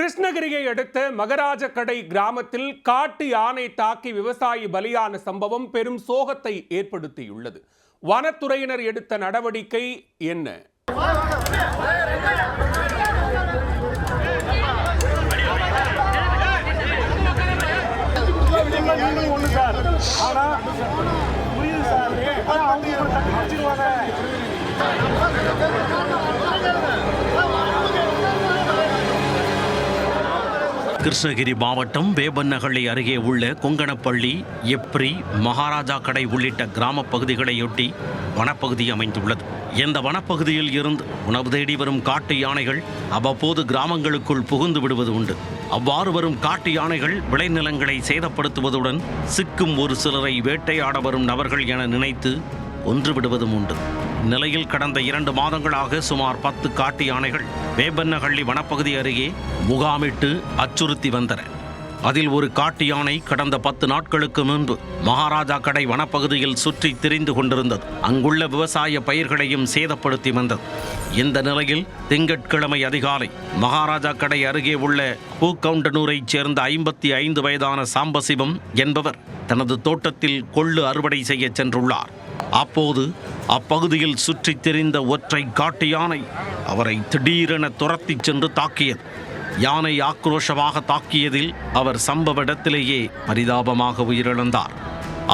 கிருஷ்ணகிரியை அடுத்த மகராஜக்கடை கிராமத்தில் காட்டு யானை தாக்கி விவசாயி பலியான சம்பவம் பெரும் சோகத்தை ஏற்படுத்தியுள்ளது. வனத்துறையினர் எடுத்த நடவடிக்கை என்ன? கிருஷ்ணகிரி மாவட்டம் வேப்பநகள்ளி அருகே உள்ள கொங்கணப்பள்ளி, எப்ரி, மகாராஜாக்கடை உள்ளிட்ட கிராம பகுதிகளையொட்டி வனப்பகுதி அமைந்துள்ளது. இந்த வனப்பகுதியில் இருந்து உணவு தேடி வரும் காட்டு யானைகள் அவ்வப்போது கிராமங்களுக்குள் புகுந்து விடுவது உண்டு. அவ்வாறு வரும் காட்டு யானைகள் விளைநிலங்களை சேதப்படுத்துவதுடன் சிக்கும் ஒரு சிலரை வேட்டையாட வரும் நபர்கள் என நினைத்து கொன்று விடுவதும் உண்டு. நிலையில் கடந்த 2 மாதங்களாக சுமார் 10 காட்டு யானைகள் வேப்பநகள்ளி வனப்பகுதி அருகே முகாமிட்டு அச்சுறுத்தி வந்தன. அதில் ஒரு காட்டு யானை கடந்த 10 நாட்களுக்கு முன்பு மகாராஜாக்கடை வனப்பகுதியில் சுற்றி திரிந்து கொண்டிருந்தது. அங்குள்ள விவசாய பயிர்களையும் சேதப்படுத்தி வந்தது. இந்த நிலையில் திங்கட்கிழமை அதிகாலை மகாராஜாக்கடை அருகே உள்ள பூக்கவுண்டனூரைச் சேர்ந்த 55 வயதான சாம்பசிவம் என்பவர் தனது தோட்டத்தில் கொள்ளு அறுவடை செய்ய சென்றுள்ளார். அப்போது அப்பகுதியில் சுற்றித் திரிந்த ஒற்றை காட்டு யானை அவரை திடீரென துரத்தி சென்று தாக்கியது. யானை ஆக்ரோஷமாக தாக்கியதில் அவர் சம்பவ இடத்திலேயே பரிதாபமாக உயிரிழந்தார்.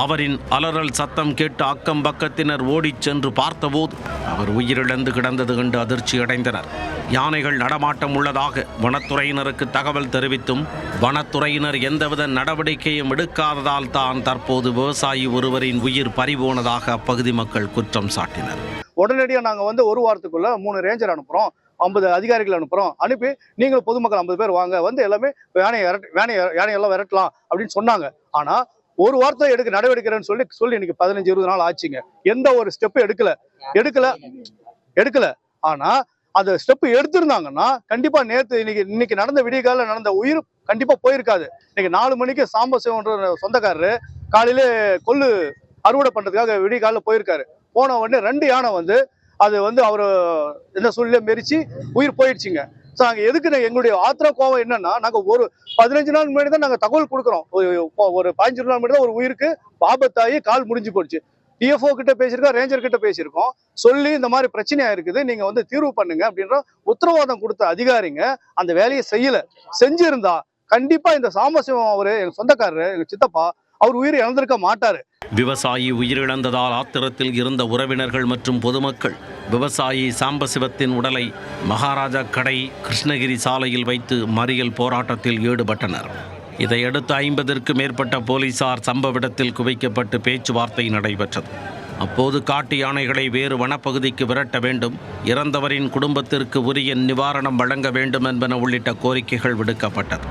அவரின் அலறல் சத்தம் கேட்டு அக்கம் பக்கத்தினர் ஓடிச் சென்று பார்த்தபோது அவர் உயிரிழந்து கிடந்தது கண்டு அதிர்ச்சி அடைந்தனர். யானைகள் நடமாட்டம் உள்ளதாக வனத்துறையினருக்கு தகவல் தெரிவித்தும் வனத்துறையினர் எந்தவித நடவடிக்கையும் எடுக்காததால் தான் தற்போது விவசாயி ஒருவரின் உயிர் பறிபோனதாக அப்பகுதி மக்கள் குற்றம் சாட்டினர். உடனடியாக நாங்கள் ஒரு வாரத்துக்குள்ள 3 ரேஞ்சர் அனுப்புகிறோம், 50 அதிகாரிகள் அனுப்புகிறோம். அனுப்பி நீங்களும் பொதுமக்கள் 50 பேர் வாங்க, எல்லாமே யானையெல்லாம் விரட்டலாம் அப்படின்னு சொன்னாங்க. ஆனால் ஒரு வாரத்தை எடுக்க நடவடிக்கைன்னு சொல்லி இன்னைக்கு 15-20 நாள் ஆச்சுங்க. எந்த ஒரு ஸ்டெப்பு எடுக்கல. ஆனா அந்த ஸ்டெப் எடுத்திருந்தாங்கன்னா கண்டிப்பா இன்னைக்கு நடந்த விடியகால நடந்த உயிர் கண்டிப்பா போயிருக்காது. இன்னைக்கு 4 மணிக்கு சாம்பசிவன்ற சொந்தக்காரரு காலையில கொள்ளு அறுவடை பண்றதுக்காக விடியகால போயிருக்காரு. போன உடனே 2 யானை அது அவரு என்ன சூழ்நிலை மெரிச்சு உயிர் போயிடுச்சுங்க. நாங்க எதுக்கு எங்களுடைய ஆத்திர கோவம் என்னன்னா, நாங்க ஒரு 15 நாள் முன்னாடி தான் நாங்க தகவல் கொடுக்குறோம். ஒரு 15 நாள் முன்னாடி தான் ஒரு உயிருக்கு ஆபத்தாகி கால் முடிஞ்சு போச்சு. டிஎஃப்ஓ கிட்ட பேசியிருக்கோம், ரேஞ்சர் கிட்ட பேசியிருக்கோம். சொல்லி இந்த மாதிரி பிரச்சனையா இருக்குது, நீங்க தீர்வு பண்ணுங்க அப்படின்ற உத்தரவாதம் கொடுத்த அதிகாரிங்க அந்த வேலையை செஞ்சிருந்தா கண்டிப்பா இந்த சாம்பசிவம் அவரு எங்க சொந்தக்காரரு, எங்க சித்தப்பா, அவர் உயிரை இழந்திருக்க மாட்டாரு. விவசாயி உயிரிழந்ததால் ஆத்திரத்தில் இருந்த உறவினர்கள் மற்றும் பொதுமக்கள் விவசாயி சாம்பசிவத்தின் உடலை மகாராஜாக்கடை கிருஷ்ணகிரி சாலையில் வைத்து மறியல் போராட்டத்தில் ஈடுபட்டனர். இதையடுத்து 50க்கும் மேற்பட்ட போலீசார் சம்பவ இடத்தில் குவிக்கப்பட்டு பேச்சுவார்த்தை நடைபெற்றது. அப்போது காட்டு யானைகளை வேறு வனப்பகுதிக்கு விரட்ட வேண்டும், இறந்தவரின் குடும்பத்திற்கு உரிய நிவாரணம் வழங்க வேண்டும் என்பன உள்ளிட்ட கோரிக்கைகள் விடுக்கப்பட்டது.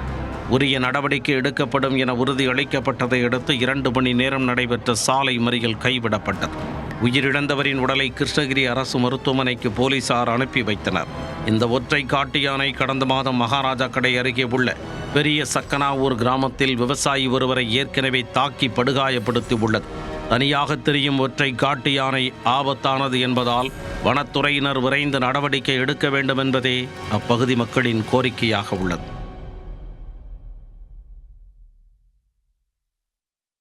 உரிய நடவடிக்கை எடுக்கப்படும் என உறுதியளிக்கப்பட்டதை அடுத்து 2 மணி நேரம் நடைபெற்ற சாலை மறியல் கைவிடப்பட்டது. உயிரிழந்தவரின் உடலை கிருஷ்ணகிரி அரசு மருத்துவமனைக்கு போலீசார் அனுப்பி வைத்தனர். இந்த ஒற்றை காட்டு யானை கடந்த மாதம் மகாராஜாக்கடை அருகே உள்ள பெரிய சக்கனாவூர் கிராமத்தில் விவசாயி ஒருவரை ஏற்கனவே தாக்கி படுகாயப்படுத்தி உள்ளது. தனியாக தெரியும் ஒற்றை காட்டு யானை ஆபத்தானது என்பதால் வனத்துறையினர் விரைந்து நடவடிக்கை எடுக்க வேண்டும் என்பதே அப்பகுதி மக்களின் கோரிக்கையாக உள்ளது.